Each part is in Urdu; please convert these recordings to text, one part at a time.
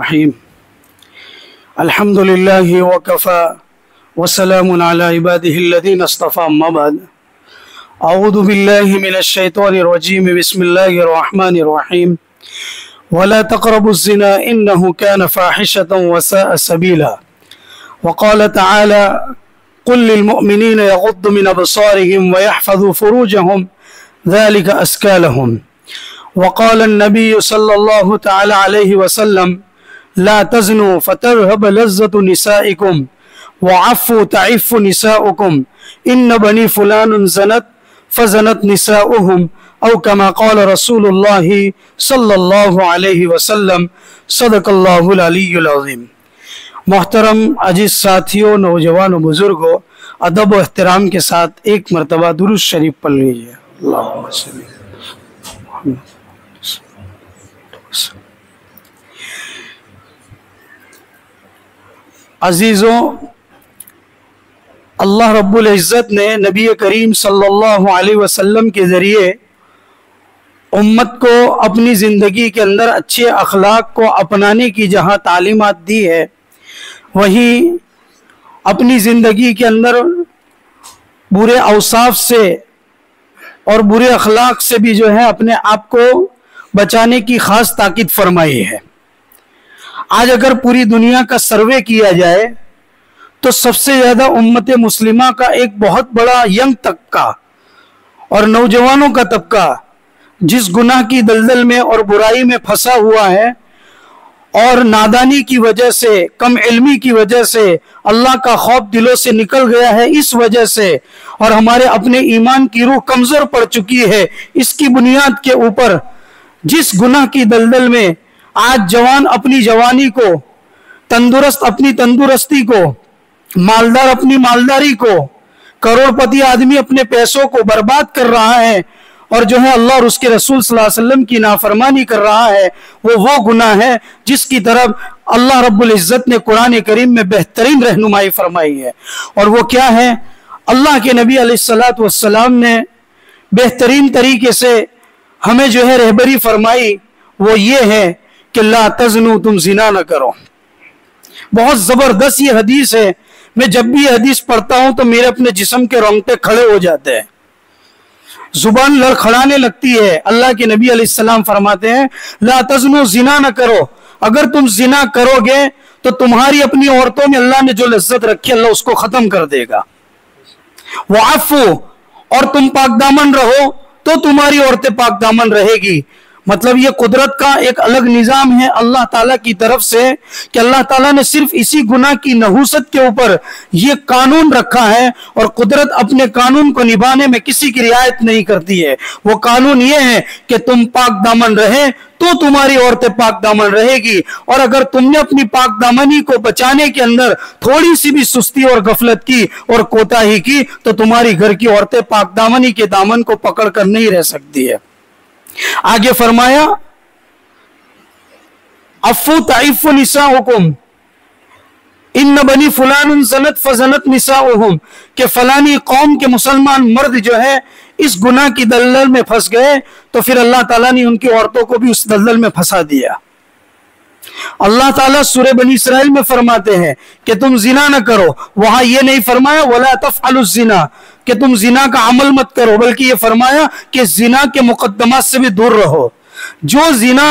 الرحيم الحمد لله وكفى وسلام على عباده الذين اصطفى أما بعد أعوذ بالله من الشيطان الرجيم بسم الله الرحمن الرحيم ولا تقربوا الزنا إنه كان فاحشة وساء سبيلا وقال تعالى قل للمؤمنين يغضوا من أبصارهم ويحفظوا فروجهم ذلك أزكى لهم وقال النبي صلى الله تعالى عليه وسلم لا تزنوا فترهب لذة نسائكم وعفوا تعف نساؤكم إن بني فلان زنت فزنت نساؤهم او كما قال رسول الله صلی اللہ علیہ وسلم صدق اللہ العلی العظیم۔ محترم عزیز ساتھیوں، نوجوان و بزرگوں، ادب و احترام کے ساتھ ایک مرتبہ درود شریف پڑھ لیجیے۔ اللہم صلی محمد۔ عزیزوں، اللہ رب العزت نے نبی کریم صلی اللہ علیہ وسلم کے ذریعے امت کو اپنی زندگی کے اندر اچھے اخلاق کو اپنانے کی جہاں تعلیمات دی ہے، وہیں اپنی زندگی کے اندر برے اوصاف سے اور برے اخلاق سے بھی جو ہے اپنے آپ کو بچانے کی خاص تاکید فرمائی ہے۔ آج اگر پوری دنیا کا سروے کیا جائے تو سب سے زیادہ امت مسلمہ کا ایک بہت بڑا ینگ طبقہ اور نوجوانوں کا طبقہ جس گناہ کی دلدل میں اور برائی میں پھنسا ہوا ہے اور نادانی کی وجہ سے، کم علمی کی وجہ سے، اللہ کا خوف دلوں سے نکل گیا ہے، اس وجہ سے، اور ہمارے اپنے ایمان کی روح کمزور پڑ چکی ہے، اس کی بنیاد کے اوپر جس گناہ کی دلدل میں آج جوان اپنی جوانی کو، تندرست اپنی تندرستی کو، مالدار اپنی مالداری کو، کروڑ پتی آدمی اپنے پیسوں کو برباد کر رہا ہے اور جو ہے اللہ اور اس کے رسول صلی اللہ علیہ وسلم کی نافرمانی کر رہا ہے، وہ گناہ ہے جس کی طرف اللہ رب العزت نے قرآن کریم میں بہترین رہنمائی فرمائی ہے۔ اور وہ کیا ہے؟ اللہ کے نبی علیہ السلام نے بہترین طریقے سے ہمیں جو ہے رہبری فرمائی، وہ یہ ہے کہ لا تزنو، تم زنا نہ کرو۔ بہت زبردست یہ حدیث ہے، میں جب بھی یہ حدیث پڑھتا ہوں تو میرے اپنے جسم کے رونگٹے کھڑے ہو جاتے ہیں، زبان لڑکھڑانے لگتی ہے۔ اللہ کے نبی علیہ السلام فرماتے ہیں لا تزنو، زنا نہ کرو۔ اگر تم زنا کرو گے تو تمہاری اپنی عورتوں میں اللہ نے جو لذت رکھی اللہ اس کو ختم کر دے گا۔ وعفو، اور تم پاک دامن رہو تو تمہاری عورتیں پاک دامن رہے گی۔ مطلب یہ قدرت کا ایک الگ نظام ہے اللہ تعالیٰ کی طرف سے کہ اللہ تعالیٰ نے صرف اسی گناہ کی نحوست کے اوپر یہ قانون رکھا ہے، اور قدرت اپنے قانون کو نبھانے میں کسی کی رعایت نہیں کرتی ہے۔ وہ قانون یہ ہے کہ تم پاک دامن رہے تو تمہاری عورتیں پاک دامن رہے گی، اور اگر تم نے اپنی پاک دامنی کو بچانے کے اندر تھوڑی سی بھی سستی اور غفلت کی اور کوتاہی کی تو تمہاری گھر کی عورتیں پاک دامنی کے دامن کو پکڑ کر نہیں رہ سکتی ہے۔ آگے فرمایا عفو تعف نساؤکم ان بنی فلان زنت فزنت نساؤہم، کہ فلانی قوم کے مسلمان مرد جو ہے اس گناہ کی دلدل میں پھنس گئے تو پھر اللہ تعالیٰ نے ان کی عورتوں کو بھی اس دلدل میں پھنسا دیا۔ اللہ تعالیٰ سورہ بنی اسرائیل میں فرماتے ہیں کہ تم زنا نہ کرو، وہاں یہ نہیں فرمایا وَلَا تَفْعَلُوا الزِّنَا کہ تم زنا کا عمل مت کرو، بلکہ یہ فرمایا کہ زنا کے مقدمات سے بھی دور رہو۔ جو زنا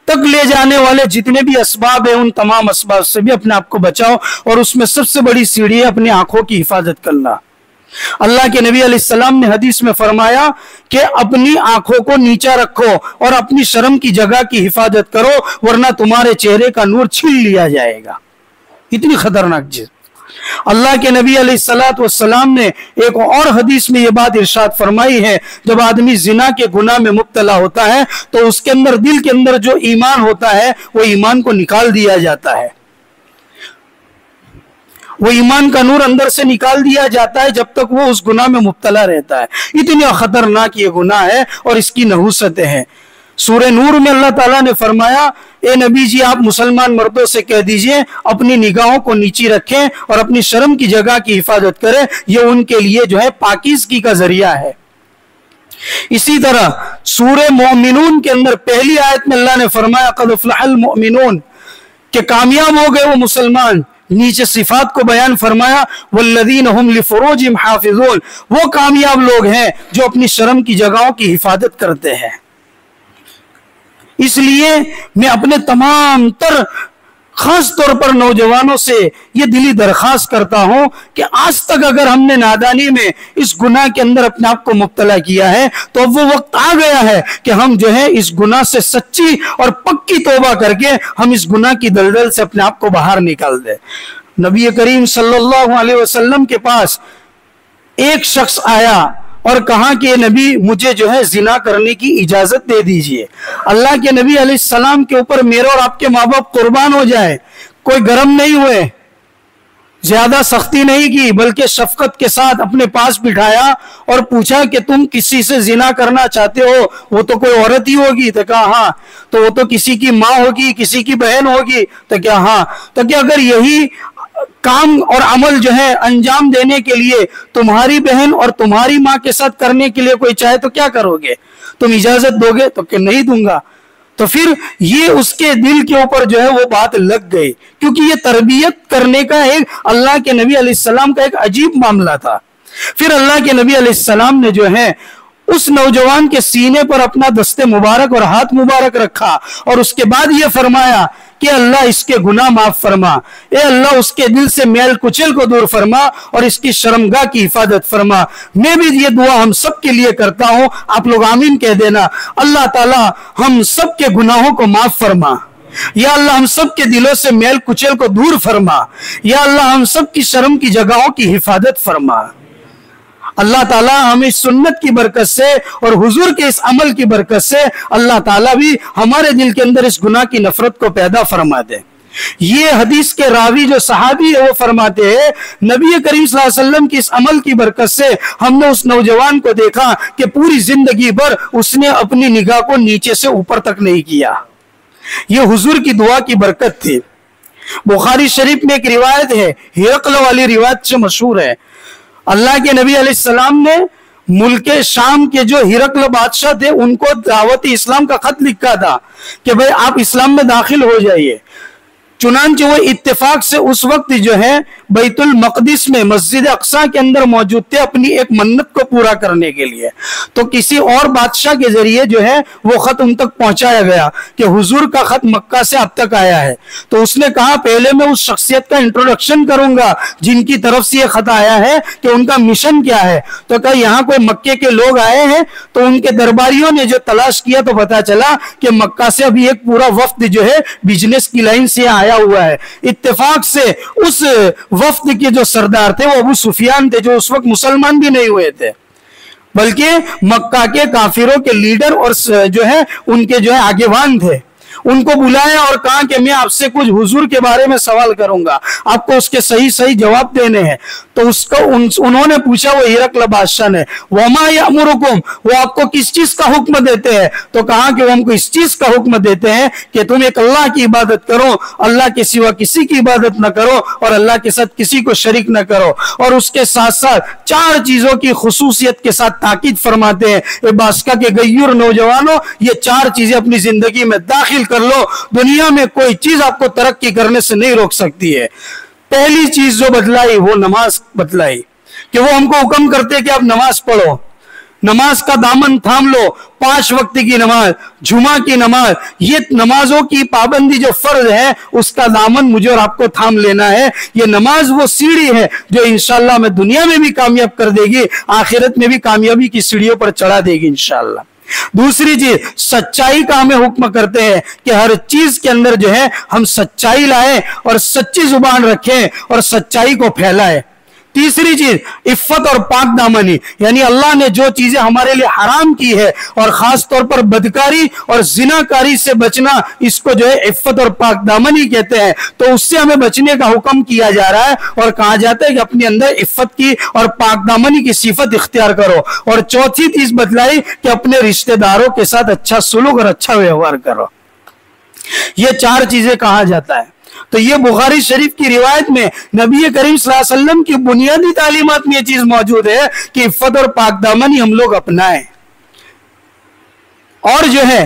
تک لے جانے والے جتنے بھی اسباب ہیں ان تمام اسباب سے بھی اپنے آپ کو بچاؤ، اور اس میں سب سے بڑی سیڑھی ہے اپنی آنکھوں کی حفاظت کرنا۔ اللہ کے نبی علیہ السلام نے حدیث میں فرمایا کہ اپنی آنکھوں کو نیچا رکھو اور اپنی شرم کی جگہ کی حفاظت کرو، ورنہ تمہارے چہرے کا نور چھین لیا جائے گا۔ اتنی خطرناک چیز۔ اللہ کے نبی علیہ السلام نے ایک اور حدیث میں یہ بات ارشاد فرمائی ہے، جب آدمی زنا کے گناہ میں مبتلا ہوتا ہے تو اس کے اندر، دل کے اندر جو ایمان ہوتا ہے وہ ایمان کو نکال دیا جاتا ہے، وہ ایمان کا نور اندر سے نکال دیا جاتا ہے جب تک وہ اس گناہ میں مبتلا رہتا ہے۔ اتنی خطرناک یہ گناہ ہے اور اس کی نحوستیں ہیں۔ سورہ نور میں اللہ تعالیٰ نے فرمایا اے نبی جی آپ مسلمان مردوں سے کہہ دیجئے اپنی نگاہوں کو نیچی رکھیں اور اپنی شرم کی جگہ کی حفاظت کریں، یہ ان کے لیے جو ہے پاکیزگی کا ذریعہ ہے۔ اسی طرح سورہ مومنون کے اندر پہلی آیت میں اللہ نے فرمایا قد افلح المؤمنون کہ کامیاب ہو گئے وہ مسلمان، نیچے صفات کو بیان فرمایا والذین هم لفروجهم حافظون، وہ کامیاب لوگ ہیں جو اپنی شرم کی جگہوں کی حفاظت کرتے ہیں۔ اس لیے میں اپنے تمام تر خاص طور پر نوجوانوں سے یہ دلی درخواست کرتا ہوں کہ آج تک اگر ہم نے نادانی میں اس گناہ کے اندر اپنے آپ کو مبتلا کیا ہے تو اب وہ وقت آ گیا ہے کہ ہم جو ہے اس گناہ سے سچی اور پکی توبہ کر کے ہم اس گناہ کی دلدل سے اپنے آپ کو باہر نکال دیں۔ نبی کریم صلی اللہ علیہ وسلم کے پاس ایک شخص آیا اور کہا کہ نبی مجھے جو ہے زنا کرنے کی اجازت دے دیجئے۔ اللہ کے نبی علیہ السلام کے اوپر میرے اور آپ کے ماں باپ قربان ہو جائے، کوئی گرم نہیں ہوئے، زیادہ سختی نہیں کی، بلکہ شفقت کے ساتھ اپنے پاس بٹھایا اور پوچھا کہ تم کسی سے زنا کرنا چاہتے ہو؟ وہ تو کوئی عورت ہی ہوگی؟ تو کہا ہاں۔ تو وہ تو کسی کی ماں ہوگی، کسی کی بہن ہوگی؟ تو کیا ہاں۔ تو کیا اگر یہی کام اور عمل جو ہے انجام دینے کے لیے تمہاری بہن اور تمہاری ماں کے ساتھ کرنے کے لیے کوئی چاہے تو کیا کرو گے؟ تم اجازت دو گے؟ تو کہ نہیں دوں گا۔ تو پھر یہ اس کے دل کے اوپر جو ہے وہ بات لگ گئی، کیونکہ یہ تربیت کرنے کا ایک اللہ کے نبی علیہ السلام کا ایک عجیب معاملہ تھا۔ پھر اللہ کے نبی علیہ السلام نے جو ہے اس نوجوان کے سینے پر اپنا دست مبارک اور ہاتھ مبارک رکھا اور اس کے بعد یہ فرمایا کہ اللہ اس کے گناہ معاف فرما، اے اللہ اس کے دل سے میل کچل کو دور فرما اور اس کی شرمگاہ کی حفاظت فرما۔ میں بھی یہ دعا ہم سب کے لیے کرتا ہوں، آپ لوگ آمین کہہ دینا۔ اللہ تعالی ہم سب کے گناہوں کو معاف فرما، یا اللہ ہم سب کے دلوں سے میل کچل کو دور فرما، یا اللہ ہم سب کی شرم کی جگہوں کی حفاظت فرما۔ اللہ تعالیٰ ہمیں سنت کی برکت سے اور حضور کے اس عمل کی برکت سے اللہ تعالیٰ بھی ہمارے دل کے اندر اس گناہ کی نفرت کو پیدا فرما دے۔ یہ حدیث کے راوی جو صحابی ہے وہ فرماتے ہیں نبی کریم صلی اللہ علیہ وسلم کی اس عمل کی برکت سے ہم نے اس نوجوان کو دیکھا کہ پوری زندگی بھر اس نے اپنی نگاہ کو نیچے سے اوپر تک نہیں کیا۔ یہ حضور کی دعا کی برکت تھی۔ بخاری شریف میں ایک روایت ہے، ہرقل والی روایت سے مشہور ہے، اللہ کے نبی علیہ السلام نے ملک شام کے جو ہرقل بادشاہ تھے ان کو دعوت اسلام کا خط لکھا تھا کہ بھئی آپ اسلام میں داخل ہو جائیے۔ چنانچہ وہ اتفاق سے اس وقت جو ہے بیت المقدس میں مسجد اقصی کے اندر موجود تھے اپنی ایک منت کو پورا کرنے کے لیے۔ تو کسی اور بادشاہ کے ذریعے جو ہے وہ خط ان تک پہنچایا گیا کہ حضور کا خط مکہ سے اب تک آیا ہے۔ تو اس نے کہا پہلے میں اس شخصیت کا انٹروڈکشن کروں گا جن کی طرف سے یہ خط آیا ہے کہ ان کا مشن کیا ہے۔ تو کہا یہاں کوئی مکے کے لوگ آئے ہیں، تو ان کے درباریوں نے جو تلاش کیا تو پتا چلا کہ مکہ سے ابھی ایک پورا وفد جو ہے بزنس کی لائن سے آیا ہوا ہے۔ اتفاق سے اس وفد کے جو سردار تھے وہ ابو سفیان تھے، جو اس وقت مسلمان بھی نہیں ہوئے تھے بلکہ مکہ کے کافروں کے لیڈر اور جو ہے ان کے جو ہے آگیوان تھے۔ ان کو بلایا اور کہا کہ میں آپ سے کچھ حضور کے بارے میں سوال کروں گا، آپ کو اس کے صحیح جواب دینے ہیں۔ تو اس کو انہوں نے پوچھا، وہ ہرقل بادشاہ نے، وما یامرکم، وہ آپ کو کس چیز کا حکم دیتے ہیں؟ تو کہا کہ وہ ہم کو اس چیز کا حکم دیتے ہیں کہ تم ایک اللہ کی عبادت کرو، اللہ کے سوا کسی کی عبادت نہ کرو اور اللہ کے ساتھ کسی کو شریک نہ کرو، اور اس کے ساتھ ساتھ 4 چیزوں کی خصوصیت کے ساتھ تاکید فرماتے ہیں اے باسکا کے غیور نوجوانوں، یہ 4 چیزیں اپنی زندگی میں داخل کر لو، دنیا میں کوئی چیز آپ کو ترقی کرنے سے نہیں روک سکتی ہے۔ پہلی چیز جو بتلائی وہ نماز بتلائی کہ وہ ہم کو حکم کرتے کہ آپ نماز پڑھو، نماز کا دامن تھام لو، 5 وقت کی نماز، جمعہ کی نماز، یہ نمازوں کی پابندی جو فرض ہے اس کا دامن مجھے اور آپ کو تھام لینا ہے۔ یہ نماز وہ سیڑھی ہے جو انشاءاللہ میں دنیا میں بھی کامیاب کر دے گی، آخرت میں بھی کامیابی کی سیڑھیوں پر چڑھا دے گی انشاءاللہ۔ دوسری چیز سچائی کا ہمیں حکم کرتے ہیں کہ ہر چیز کے اندر جو ہے ہم سچائی لائیں اور سچی زبان رکھیں اور سچائی کو پھیلائیں۔ تیسری چیز عفت اور پاک دامنی، یعنی اللہ نے جو چیزیں ہمارے لیے حرام کی ہے اور خاص طور پر بدکاری اور زناکاری سے بچنا، اس کو جو ہے عفت اور پاک دامنی کہتے ہیں۔ تو اس سے ہمیں بچنے کا حکم کیا جا رہا ہے اور کہا جاتا ہے کہ اپنے اندر عفت کی اور پاک دامنی کی صفت اختیار کرو۔ اور چوتھی چیز بتلائی کہ اپنے رشتہ داروں کے ساتھ اچھا سلوک اور اچھا ویوہار کرو۔ یہ 4 چیزیں کہا جاتا ہے۔ تو یہ بخاری شریف کی روایت میں نبی کریم صلی اللہ علیہ وسلم کی بنیادی تعلیمات میں یہ چیز موجود ہے کہ عفت اور پاک دامنی ہم لوگ اپنائیں۔ اور جو ہے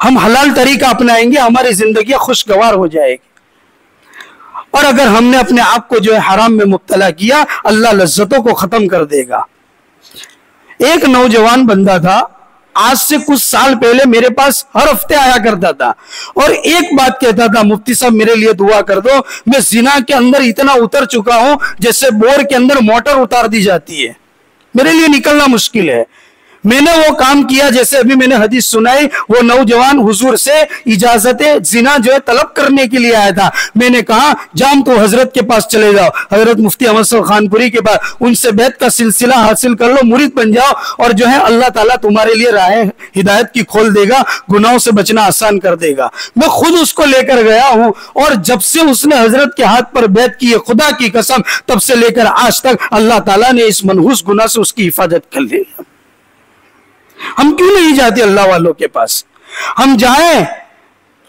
ہم حلال طریقہ اپنائیں گے، ہماری زندگی خوشگوار ہو جائے گی. اور اگر ہم نے اپنے آپ کو جو ہے حرام میں مبتلا کیا، اللہ لذتوں کو ختم کر دے گا. ایک نوجوان بندہ تھا، آج سے کچھ سال پہلے میرے پاس ہر ہفتے آیا کرتا تھا اور ایک بات کہتا تھا، مفتی صاحب میرے لیے دعا کر دو، میں زنا کے اندر اتنا اتر چکا ہوں جیسے بور کے اندر موٹر اتار دی جاتی ہے، میرے لیے نکلنا مشکل ہے. میں نے وہ کام کیا جیسے ابھی میں نے حدیث سنائی، وہ نوجوان حضور سے اجازت زنا جو ہے طلب کرنے کے لیے آیا تھا. میں نے کہا جام تو حضرت کے پاس چلے جاؤ، حضرت مفتی احمد صاحب خانپوری کے پاس، ان سے بیعت کا سلسلہ حاصل کر لو، مرید بن جاؤ، اور جو ہے اللہ تعالیٰ تمہارے لیے راہ ہدایت کی کھول دے گا، گناہوں سے بچنا آسان کر دے گا. میں خود اس کو لے کر گیا ہوں، اور جب سے اس نے حضرت کے ہاتھ پر بیعت کی ہے، خدا کی قسم تب سے لے کر آج تک اللہ تعالیٰ نے اس منحوس گناہ سے اس کی حفاظت کر لی. ہم کیوں نہیں جاتے اللہ والوں کے پاس؟ ہم جائیں،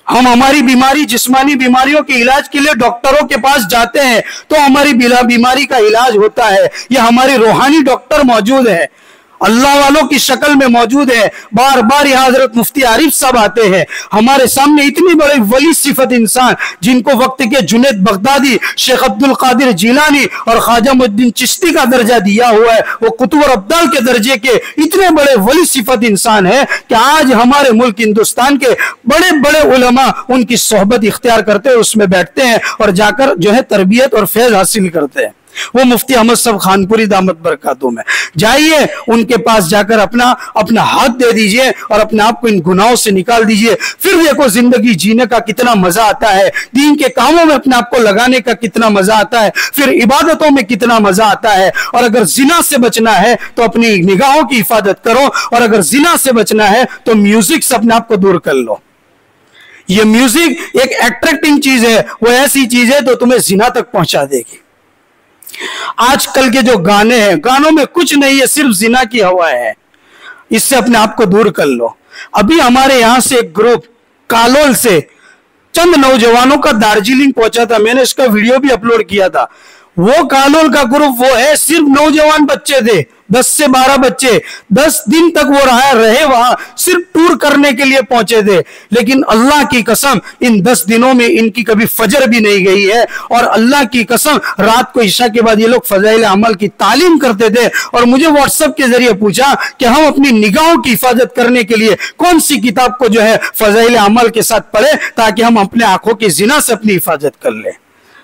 ہم ہماری بیماری، جسمانی بیماریوں کے علاج کے لیے ڈاکٹروں کے پاس جاتے ہیں تو ہماری بیماری کا علاج ہوتا ہے. یہ ہماری روحانی ڈاکٹر موجود ہے، اللہ والوں کی شکل میں موجود ہے. بار بار یہاں حضرت مفتی عارف صاحب آتے ہیں، ہمارے سامنے اتنی بڑے ولی صفت انسان جن کو وقت کے جنید بغدادی، شیخ عبد القادر جیلانی اور خواجہ معین الدین چشتی کا درجہ دیا ہوا ہے، وہ قطب اور ابدال کے درجے کے اتنے بڑے ولی صفت انسان ہیں کہ آج ہمارے ملک ہندوستان کے بڑے بڑے علماء ان کی صحبت اختیار کرتے ہیں، اس میں بیٹھتے ہیں اور جا کر جو ہے تربیت اور فیض حاصل کرتے ہیں. وہ مفتی احمد صاحب خانپوری دامت برکاتہم میں جائیے، ان کے پاس جا کر اپنا ہاتھ دے دیجئے اور اپنے آپ کو ان گناہوں سے نکال دیجئے. پھر دیکھو زندگی جینے کا کتنا مزہ آتا ہے، دین کے کاموں میں اپنے آپ کو لگانے کا کتنا مزہ آتا ہے، پھر عبادتوں میں کتنا مزہ آتا ہے. اور اگر زنا سے بچنا ہے تو اپنی نگاہوں کی حفاظت کرو، اور اگر زنا سے بچنا ہے تو میوزک سے اپنے آپ کو دور کر لو. یہ میوزک ایک ایٹریکٹنگ چیز ہے، وہ ایسی چیز ہے تو تمہیں زنا تک پہنچا دے گی. آج کل کے جو گانے ہیں، گانوں میں کچھ نہیں ہے، صرف زنا کی ہوا ہے. اس سے اپنے آپ کو دور کر لو. ابھی ہمارے یہاں سے ایک گروپ کالول سے چند نوجوانوں کا دارجلنگ پہنچا تھا، میں نے اس کا ویڈیو بھی اپلوڈ کیا تھا. وہ کالول کا گروپ وہ ہے، صرف نوجوان بچے تھے، 10 سے 12 بچے، 10 دن تک وہ رہے وہاں، صرف ٹور کرنے کے لیے پہنچے تھے. لیکن اللہ کی قسم ان 10 دنوں میں ان کی کبھی فجر بھی نہیں گئی ہے، اور اللہ کی قسم رات کو عشاء کے بعد یہ لوگ فضائل عمل کی تعلیم کرتے تھے. اور مجھے واٹس ایپ کے ذریعے پوچھا کہ ہم اپنی نگاہوں کی حفاظت کرنے کے لیے کون سی کتاب کو جو ہے فضائل عمل کے ساتھ پڑھیں تاکہ ہم اپنے آنکھوں کی زنا سے اپنی حفاظت کر لیں.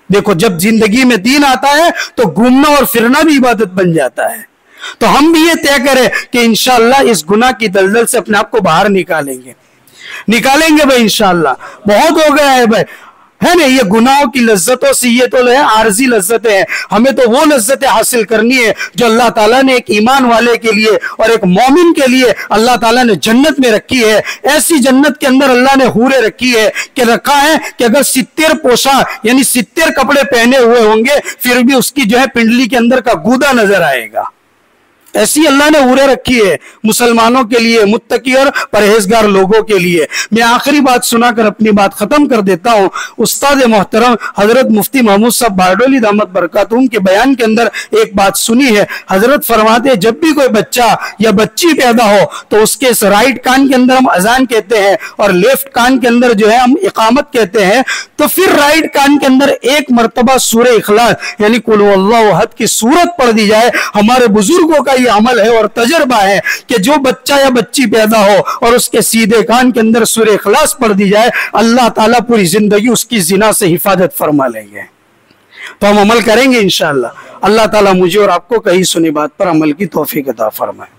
دیکھو جب زندگی میں دین آتا ہے تو گھومنا اور پھرنا بھی عبادت بن جاتا ہے. تو ہم بھی یہ طے کریں کہ انشاءاللہ اس گناہ کی دلدل سے اپنے آپ کو باہر نکالیں گے بھائی. انشاءاللہ بہت ہو گیا ہے بھائی، ہے نا. یہ گناہوں کی لذتوں سے یہ تو ہے عارضی لذتیں ہیں، ہمیں تو وہ لذتیں حاصل کرنی ہے جو اللہ تعالیٰ نے ایک ایمان والے کے لیے اور ایک مومن کے لیے اللہ تعالیٰ نے جنت میں رکھی ہے. ایسی جنت کے اندر اللہ نے حوریں رکھی ہے کہ رکھا ہے کہ اگر 70 پوشاک یعنی 70 کپڑے پہنے ہوئے ہوں گے پھر بھی اس کی جو ہے پنڈلی کے اندر کا گودا نظر آئے گا. ایسی اللہ نے حوریں رکھی ہے مسلمانوں کے لیے، متقی اور پرہیزگار لوگوں کے لیے. میں آخری بات سنا کر اپنی بات ختم کر دیتا ہوں. استاد محترم حضرت مفتی محمود صاحب بارڈولی دامت برکاتہم کے بیان کے اندر ایک بات سنی ہے. حضرت فرماتے جب بھی کوئی بچہ یا بچی پیدا ہو تو اس کے رائٹ کان کے اندر ہم اذان کہتے ہیں اور لیفٹ کان کے اندر جو ہے ہم اقامت کہتے ہیں. تو پھر رائٹ کان کے اندر ایک مرتبہ سورہ اخلاص یعنی قل هو اللہ احد کی سورت پڑھ دی جائے. ہمارے بزرگوں کا یہ عمل ہے اور تجربہ ہے کہ جو بچہ یا بچی پیدا ہو اور اس کے سیدھے کان کے اندر سورہ اخلاص پڑھ دی جائے، اللہ تعالیٰ پوری زندگی اس کی زنا سے حفاظت فرما لیں گے. تو ہم عمل کریں گے انشاءاللہ. اللہ تعالیٰ مجھے اور آپ کو کہیں سنی بات پر عمل کی توفیق عطا فرمائے.